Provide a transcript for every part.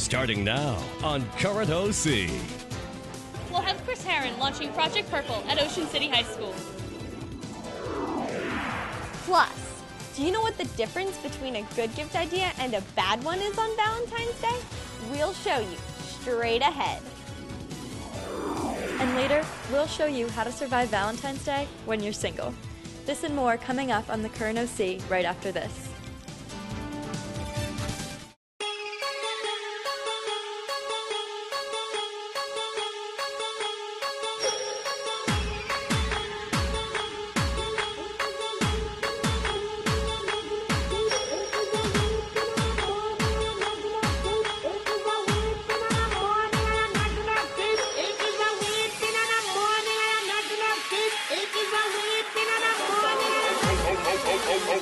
Starting now on Current OC. We'll have Chris Herron launching Project Purple at Ocean City High School. Plus, do you know what the difference between a good gift idea and a bad one is on Valentine's Day? We'll show you straight ahead. And later, we'll show you how to survive Valentine's Day when you're single. This and more coming up on the Current OC right after this.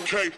Okay.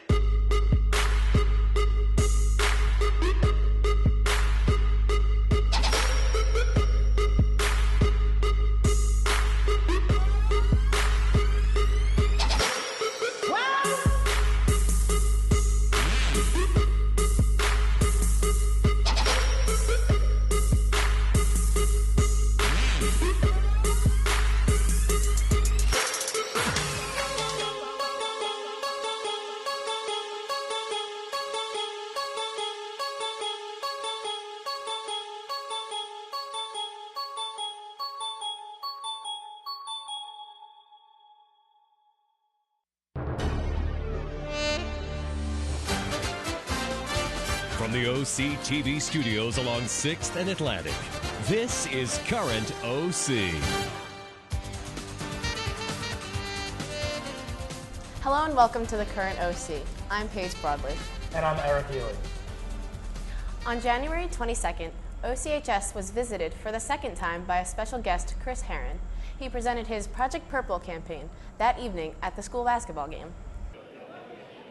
From the OC TV studios along 6th and Atlantic, this is Current OC. Hello and welcome to the Current OC. I'm Paige Broadley. And I'm Eric Ely. On January 22nd, OCHS was visited for the second time by a special guest, Chris Herron. He presented his Project Purple campaign that evening at the school basketball game.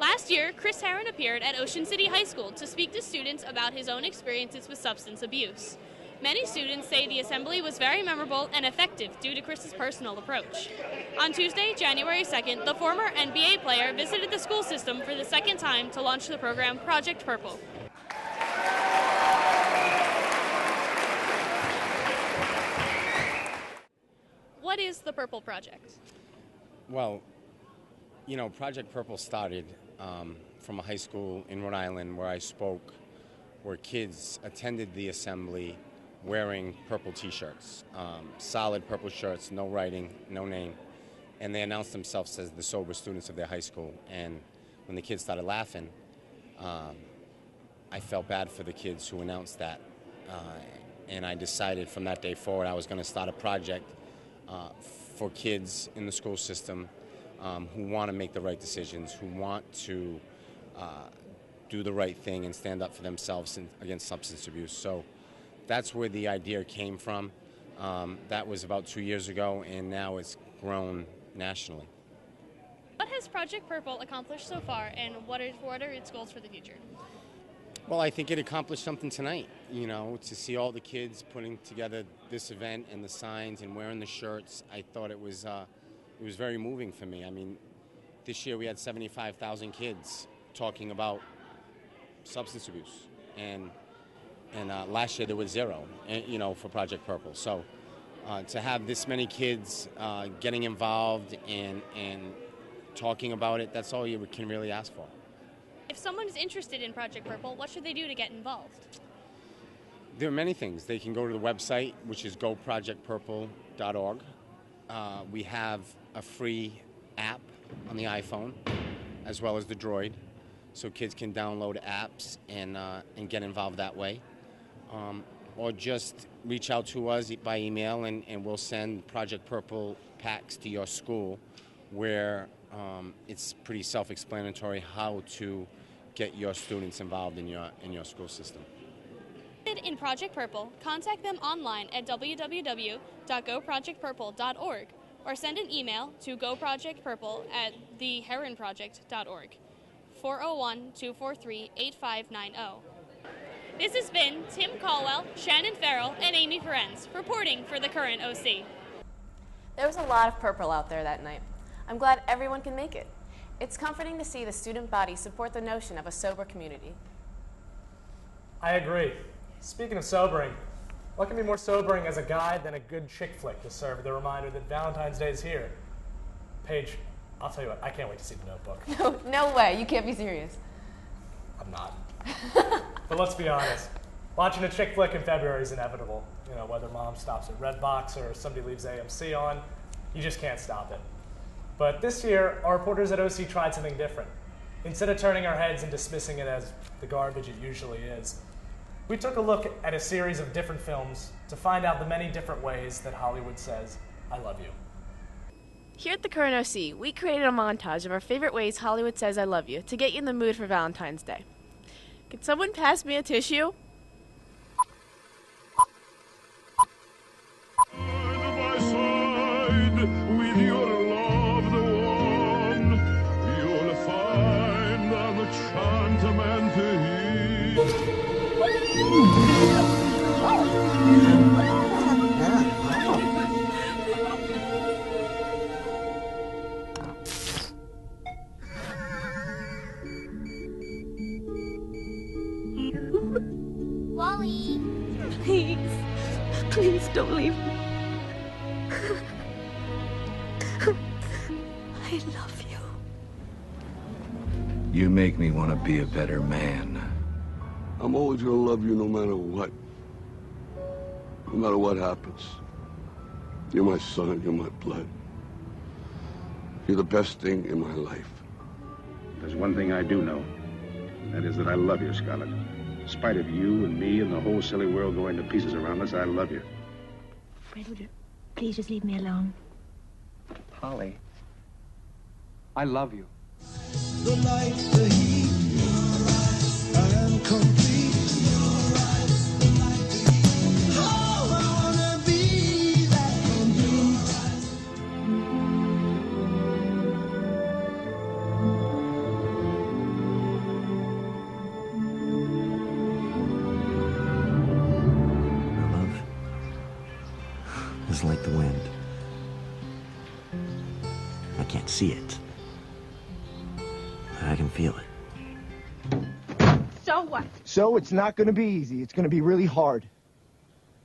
Last year, Chris Herron appeared at Ocean City High School to speak to students about his own experiences with substance abuse. Many students say the assembly was very memorable and effective due to Chris's personal approach. On Tuesday, January 2nd, the former NBA player visited the school system for the second time to launch the program Project Purple. What is the Purple Project? Well, you know, Project Purple started from a high school in Rhode Island where I spoke, where kids attended the assembly wearing purple T-shirts, solid purple shirts, no writing, no name, and they announced themselves as the sober students of their high school. And when the kids started laughing, I felt bad for the kids who announced that, and I decided from that day forward I was going to start a project for kids in the school system who want to make the right decisions, who want to do the right thing and stand up for themselves against substance abuse. So that's where the idea came from. That was about 2 years ago, and now it's grown nationally. What has Project Purple accomplished so far, and what are its goals for the future? Well, I think it accomplished something tonight, you know, to see all the kids putting together this event and the signs and wearing the shirts. I thought it was very moving for me. I mean, this year we had 75,000 kids talking about substance abuse, and last year there was 0, you know, for Project Purple. So to have this many kids getting involved and talking about it, that's all you can really ask for. If someone is interested in Project Purple, what should they do to get involved? There are many things. They can go to the website, which is goprojectpurple.org. We have a free app on the iPhone, as well as the Droid, so kids can download apps and get involved that way. Or just reach out to us by email, and we'll send Project Purple packs to your school, where it's pretty self-explanatory how to get your students involved in your school system. In Project Purple, contact them online at www.goprojectpurple.org or send an email to goprojectpurple@theherronproject.org, 401-243-8590. This has been Tim Caldwell, Shannon Farrell, and Amy Ferenz reporting for the Current OC. There was a lot of purple out there that night. I'm glad everyone can make it. It's comforting to see the student body support the notion of a sober community. I agree. Speaking of sobering, what can be more sobering as a guide than a good chick flick to serve the reminder that Valentine's Day is here? Paige, I'll tell you what, I can't wait to see The Notebook. No way. You can't be serious. I'm not. But let's be honest. Watching a chick flick in February is inevitable. You know, whether mom stops at Redbox or somebody leaves AMC on, you just can't stop it. But this year, our reporters at OC tried something different. Instead of turning our heads and dismissing it as the garbage it usually is, we took a look at a series of different films to find out the many different ways that Hollywood says, I love you. Here at the Current OC, we created a montage of our favorite ways Hollywood says I love you to get you in the mood for Valentine's Day. Can someone pass me a tissue? With your loved one, you'll find an enchantment here. Wally! Please don't leave me. I love you. You make me want to be a better man. I'm always gonna love you no matter what. No matter what happens. You're my son, you're my blood. You're the best thing in my life. There's one thing I do know. That is that I love you, Scarlett. In spite of you and me and the whole silly world going to pieces around us, I love you. Fred, would you please just leave me alone? Holly, I love you. The light, the heat, I am complete. The light, the heat. Oh, I wanna be that Love is like the wind. I can't see it. I can feel it. So what? So it's not going to be easy. It's going to be really hard.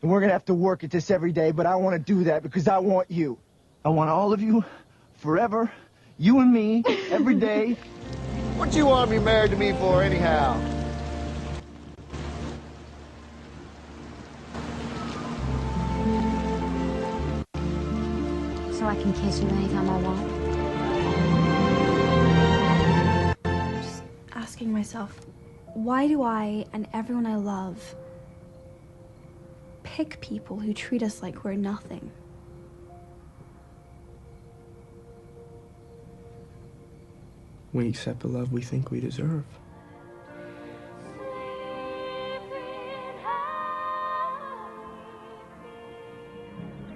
And we're going to have to work at this every day, but I want to do that because I want you. I want all of you forever. You and me, every day. What you want to be married to me for anyhow? So I can kiss you anytime I want. Just asking myself, why do I and everyone I love pick people who treat us like we're nothing? We accept the love we think we deserve.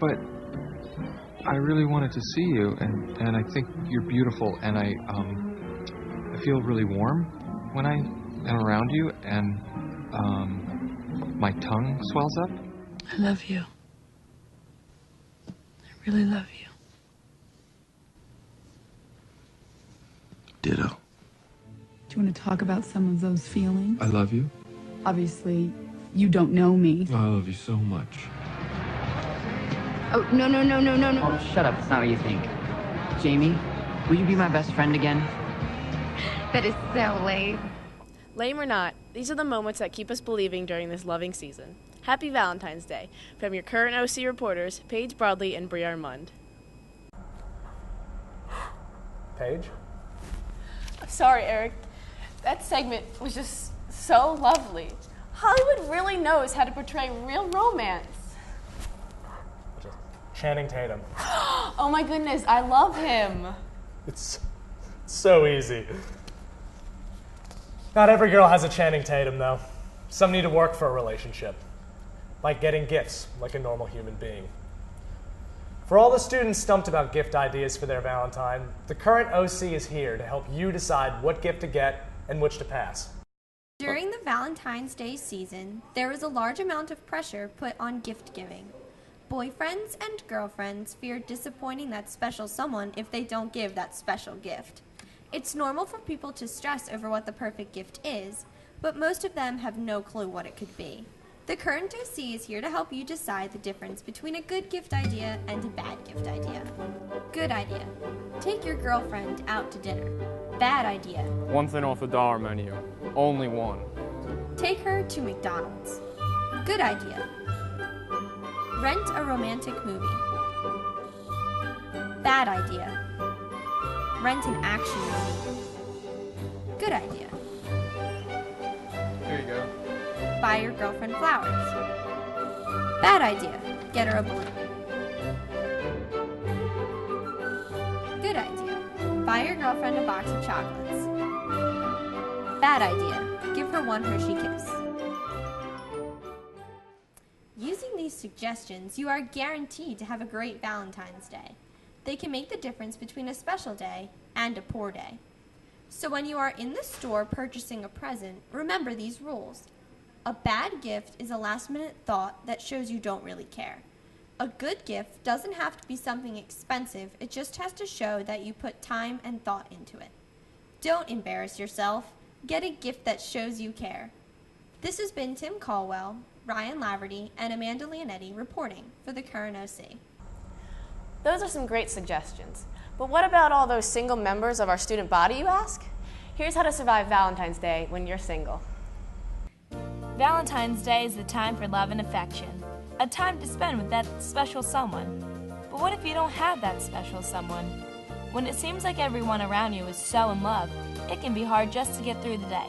But I really wanted to see you, and I think you're beautiful, and I feel really warm when I am around you, and my tongue swells up. I love you. I really love you. Ditto. Do you want to talk about some of those feelings? I love you. Obviously, you don't know me. I love you so much. Oh, no. Oh, shut up. It's not what you think. Jamie, will you be my best friend again? That is so lame. Lame or not, these are the moments that keep us believing during this loving season. Happy Valentine's Day from your Current OC reporters, Paige Broadley and Brie Armand. Paige? Sorry, Eric. That segment was just so lovely. Hollywood really knows how to portray real romance. Channing Tatum. Oh my goodness, I love him. It's so easy. Not every girl has a Channing Tatum, though. Some need to work for a relationship. Like getting gifts, like a normal human being. For all the students stumped about gift ideas for their Valentine, the Current OC is here to help you decide what gift to get and which to pass. During the Valentine's Day season, there is a large amount of pressure put on gift giving. Boyfriends and girlfriends fear disappointing that special someone if they don't give that special gift. It's normal for people to stress over what the perfect gift is, but most of them have no clue what it could be. The Current OC is here to help you decide the difference between a good gift idea and a bad gift idea. Good idea. Take your girlfriend out to dinner. Bad idea. One thing off the dollar menu. Only one. Take her to McDonald's. Good idea. Rent a romantic movie. Bad idea. Rent an action movie. Good idea. Here you go. Buy your girlfriend flowers. Bad idea. Get her a balloon. Good idea. Buy your girlfriend a box of chocolates. Bad idea. Give her one Hershey Kiss. Using these suggestions, you are guaranteed to have a great Valentine's Day. They can make the difference between a special day and a poor day. So when you are in the store purchasing a present, remember these rules. A bad gift is a last-minute thought that shows you don't really care. A good gift doesn't have to be something expensive, it just has to show that you put time and thought into it. Don't embarrass yourself. Get a gift that shows you care. This has been Tim Caldwell, Ryan Laverty, and Amanda Leonetti reporting for the Current OC. Those are some great suggestions. But what about all those single members of our student body, you ask? Here's how to survive Valentine's Day when you're single. Valentine's Day is the time for love and affection, a time to spend with that special someone. But what if you don't have that special someone? When it seems like everyone around you is so in love, it can be hard just to get through the day.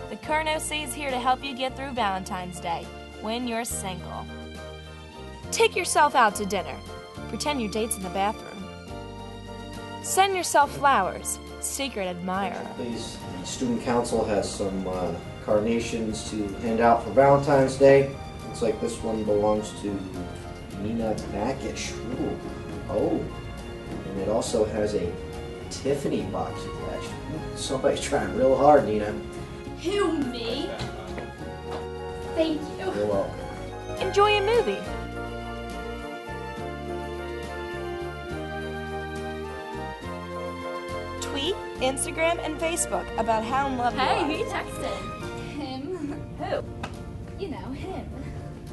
The Current OC is here to help you get through Valentine's Day when you're single. Take yourself out to dinner. Pretend your date's in the bathroom. Send yourself flowers. Secret admirer. Please, the student council has some carnations to hand out for Valentine's Day. Looks like this one belongs to Nina Backish. Ooh. Oh, and it also has a Tiffany box attached. Somebody's trying real hard, Nina. Who, me? Thank you. You're welcome. Enjoy a movie. Tweet, Instagram, and Facebook about how in love you are. Hey, who texted? Him. Who? You know, him.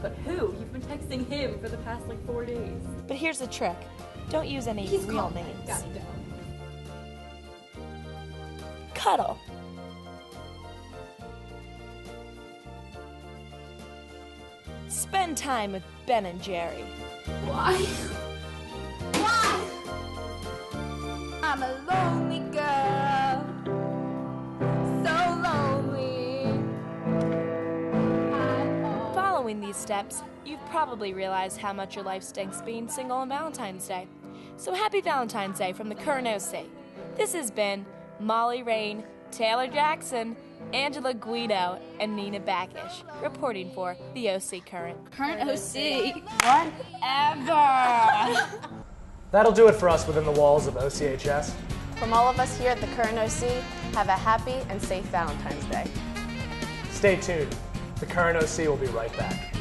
But who? You've been texting him for the past like 4 days. But here's the trick. Don't use any real names. Got it. Cuddle. Spend time with Ben and Jerry. Why? Why? I'm a lonely girl. So lonely. Following these steps, you've probably realized how much your life stinks being single on Valentine's Day. So happy Valentine's Day from the Current OC. This has been Molly Rain, Taylor Jackson, Angela Guido, and Nina Backish, reporting for the OC Current. Current OC. Whatever. That'll do it for us within the walls of OCHS. From all of us here at the Current OC, have a happy and safe Valentine's Day. Stay tuned. The Current OC will be right back.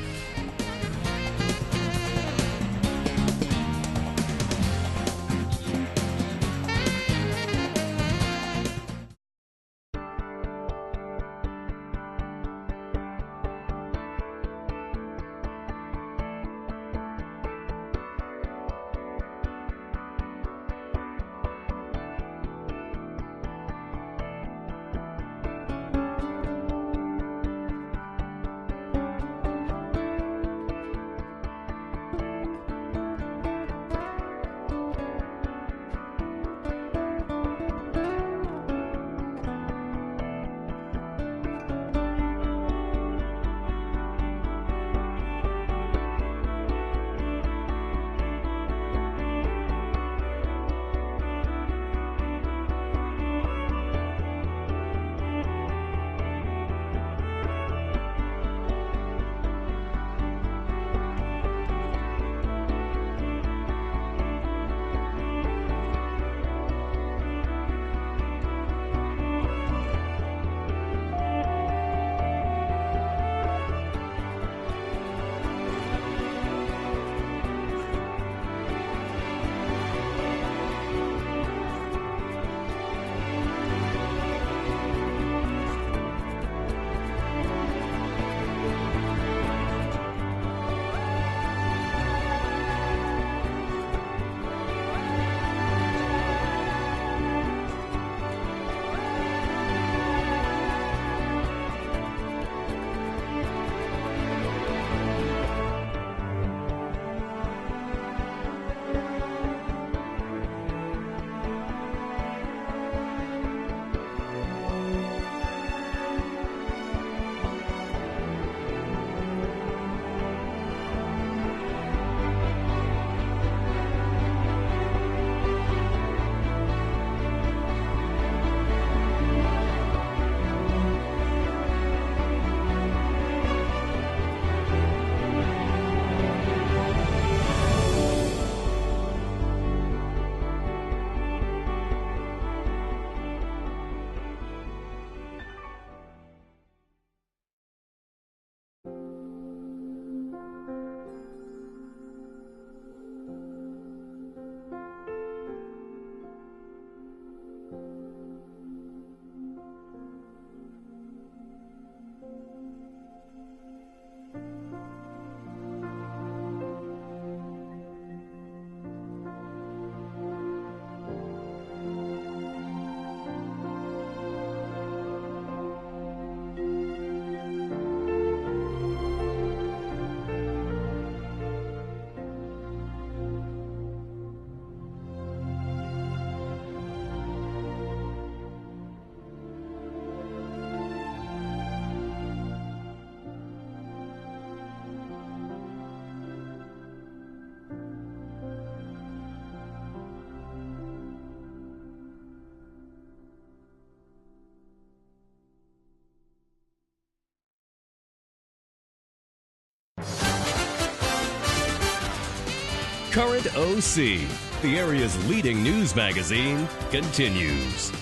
Current OC, the area's leading news magazine, continues.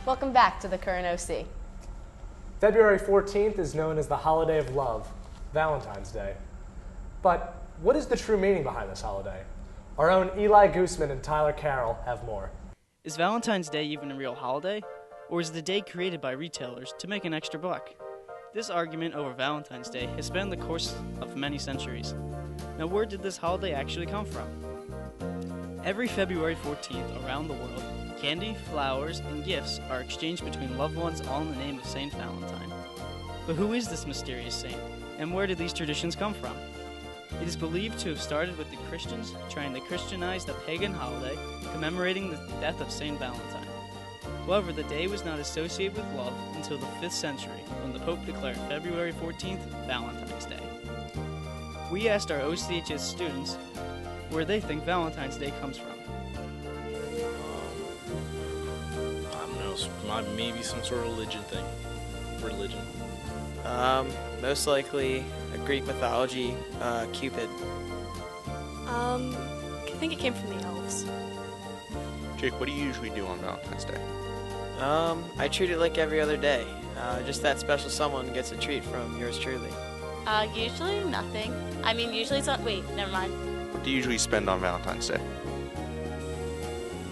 Welcome back to the Current OC. February 14th is known as the holiday of love, Valentine's Day. But what is the true meaning behind this holiday? Our own Eli Gooseman and Tyler Carroll have more. Is Valentine's Day even a real holiday? Or is the day created by retailers to make an extra buck? This argument over Valentine's Day has spanned the course of many centuries. Now, where did this holiday actually come from? Every February 14th around the world, candy, flowers, and gifts are exchanged between loved ones all in the name of Saint Valentine. But who is this mysterious saint, and where did these traditions come from? It is believed to have started with the Christians trying to Christianize the pagan holiday commemorating the death of Saint Valentine. However, the day was not associated with love until the 5th century, when the Pope declared February 14th Valentine's Day. We asked our OCHS students where they think Valentine's Day comes from. I don't know, maybe some sort of religion. Most likely a Greek mythology, Cupid. I think it came from the elves. Jake, what do you usually do on Valentine's Day? I treat it like every other day. Just that special someone gets a treat from yours truly. Usually nothing. Usually it's not. Wait, never mind. What do you usually spend on Valentine's Day?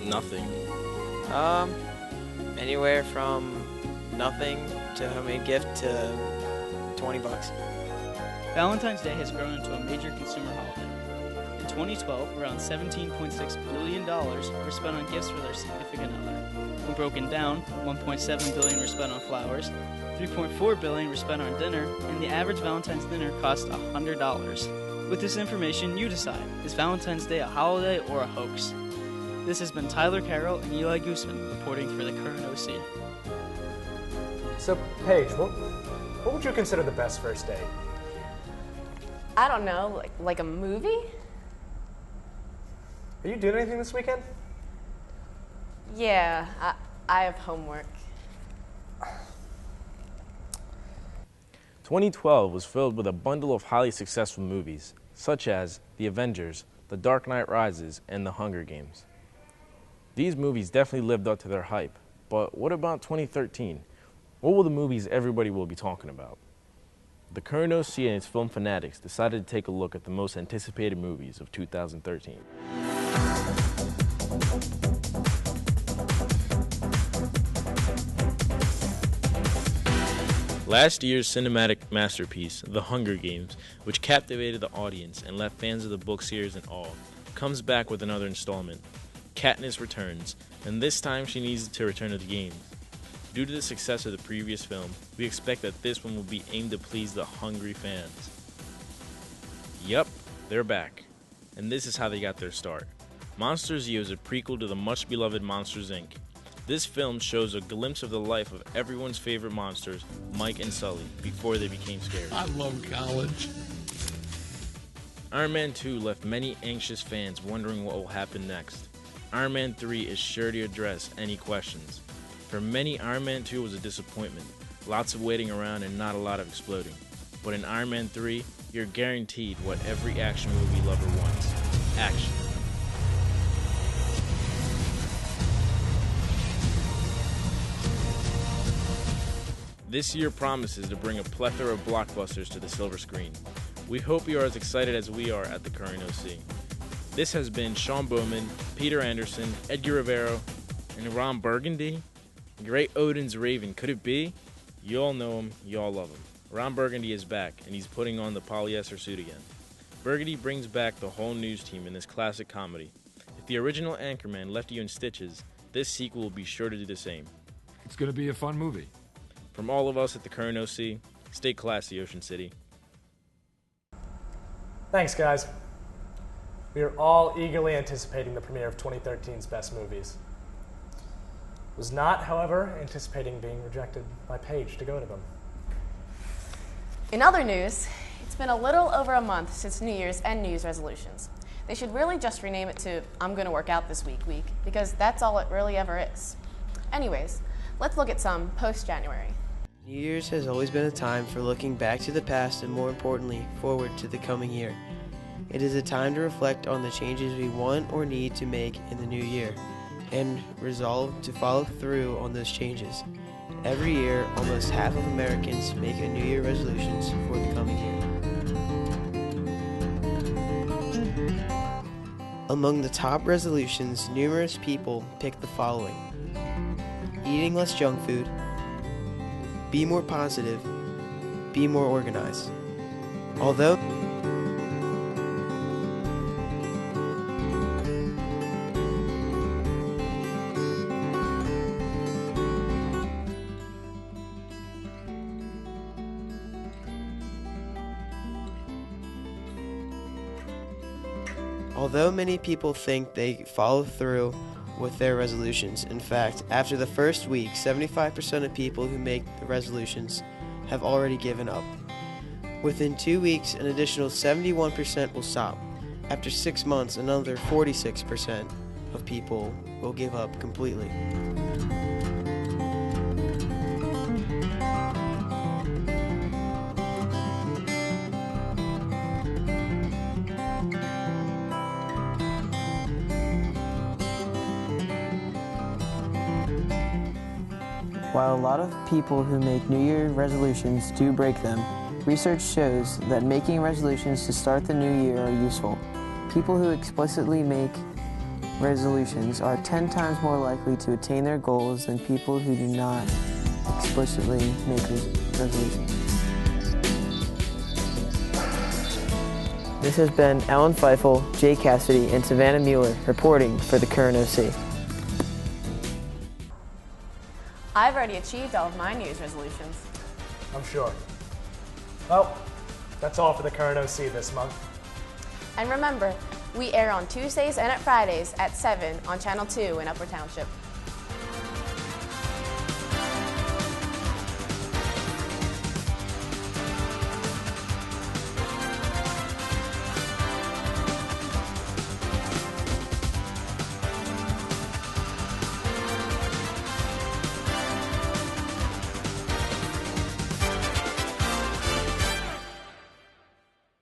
Nothing. Anywhere from nothing to a homemade gift to $20. Valentine's Day has grown into a major consumer holiday. In 2012, around $17.6 billion were spent on gifts for their significant other. When broken down, $1.7 billion were spent on flowers, $3.4 billion were spent on dinner, and the average Valentine's dinner cost $100. With this information, you decide, is Valentine's Day a holiday or a hoax? This has been Tyler Carroll and Eli Gooseman reporting for the Current OC. So, Paige, what would you consider the best first date? I don't know, like a movie? Are you doing anything this weekend? Yeah, I have homework. 2012 was filled with a bundle of highly successful movies, such as The Avengers, The Dark Knight Rises, and The Hunger Games. These movies definitely lived up to their hype, but what about 2013? What will the movies everybody will be talking about? The Current OC and its film fanatics decided to take a look at the most anticipated movies of 2013. Last year's cinematic masterpiece, The Hunger Games, which captivated the audience and left fans of the book series in awe, comes back with another installment. Katniss returns, and this time she needs to return to the games. Due to the success of the previous film, we expect that this one will be aimed to please the hungry fans. Yup, they're back. And this is how they got their start. Monsters U is a prequel to the much-beloved Monsters, Inc. This film shows a glimpse of the life of everyone's favorite monsters, Mike and Sully, before they became scared. I love college. Iron Man 2 left many anxious fans wondering what will happen next. Iron Man 3 is sure to address any questions. For many, Iron Man 2 was a disappointment. Lots of waiting around and not a lot of exploding. But in Iron Man 3, you're guaranteed what every action movie lover wants. Action. This year promises to bring a plethora of blockbusters to the silver screen. We hope you are as excited as we are at the Current OC. This has been Sean Bowman, Peter Anderson, Edgar Rivero, and Ron Burgundy. Great Odin's Raven, could it be? You all know him, you all love him. Ron Burgundy is back, and he's putting on the polyester suit again. Burgundy brings back the whole news team in this classic comedy. If the original Anchorman left you in stitches, this sequel will be sure to do the same. It's going to be a fun movie. From all of us at the Current OC, stay classy, Ocean City. Thanks, guys. We are all eagerly anticipating the premiere of 2013's Best Movies. Was not, however, anticipating being rejected by Paige to go to them. In other news, it's been a little over a month since New Year's and New Year's resolutions. They should really just rename it to I'm Gonna Work Out This Week, because that's all it really ever is. Anyways, let's look at some post-January. New Year's has always been a time for looking back to the past and, more importantly, forward to the coming year. It is a time to reflect on the changes we want or need to make in the new year and resolve to follow through on those changes. Every year, almost half of Americans make a New Year resolutions for the coming year. Among the top resolutions, numerous people pick the following: eating less junk food, be more positive, be more organized. Although many people think they follow through with their resolutions, in fact, after the first week, 75% of people who make the resolutions have already given up. Within 2 weeks, an additional 71% will stop. After 6 months, another 46% of people will give up completely. While a lot of people who make New Year resolutions do break them, research shows that making resolutions to start the new year are useful. People who explicitly make resolutions are 10 times more likely to attain their goals than people who do not explicitly make resolutions. This has been Alan Feifel, Jay Cassidy, and Savannah Mueller reporting for the Current OC. I've already achieved all of my New Year's resolutions. I'm sure. Well, that's all for the Current OC this month. And remember, we air on Tuesdays and at Fridays at 7 on Channel 2 in Upper Township.